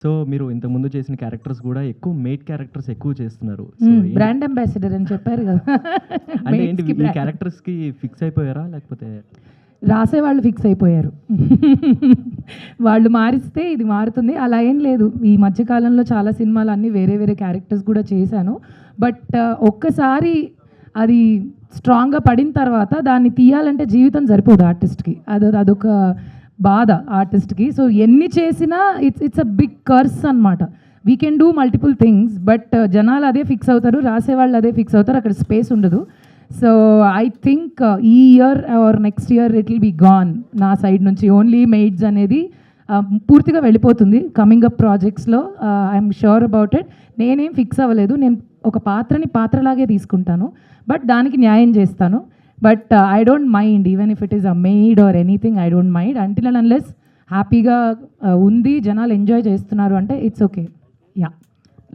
So మీరు ఇంతకుముందు చేసిన క్యారెక్టర్స్ కూడా ఎక్కువ మేడ్ క్యారెక్టర్స్ ఎక్కువ చేస్తున్నారు. సో బ్రాండ్ అంబాసిడర్ అని చెప్పారు కదా. అంటే ఏంటి ఈ క్యారెక్టర్స్కి ఫిక్స్ అయిపోయారా లేకపోతే రాసేవాళ్ళు ఫిక్స్ అయిపోయారు. వాళ్ళు మారిస్తే ఇది మారుతుంది అలా ఏం లేదు. ఈ మధ్యకాలంలో చాలా సినిమాలు అన్నీ వేరే వేరే క్యారెక్టర్స్ కూడా చేశాను. బట్ ఒక్కసారి అది స్ట్రాంగ్గా పడిన తర్వాత దాన్ని తీయాలంటే జీవితం సరిపోదు ఆర్టిస్ట్కి. అదొక బాధ ఆర్టిస్ట్కి. సో ఎన్ని చేసినా ఇట్స్ అ బిగ్ కర్స్ అనమాట. We can do multiple things but జనాలు అదే ఫిక్స్ అవుతారు, రాసేవాళ్ళు అదే ఫిక్స్ అవుతారు, అక్కడ స్పేస్ ఉండదు. సో ఐ థింక్ ఈ year or next year it will be gone నా సైడ్ నుంచి. ఓన్లీ మెయిడ్స్ అనేది పూర్తిగా వెళ్ళిపోతుంది కమింగ్ అప్ ప్రాజెక్ట్స్లో. I'm sure about it. నేనేం ఫిక్స్ అవ్వలేదు. నేను ఒక పాత్రలాగే తీసుకుంటాను బట్ దానికి న్యాయం చేస్తాను. But I don't mind even if it is a maid or anything. I don't mind until and unless హ్యాపీగా ఉంది, జనాలు ఎంజాయ్ చేస్తున్నారు అంటే ఇట్స్ ఓకే. యా.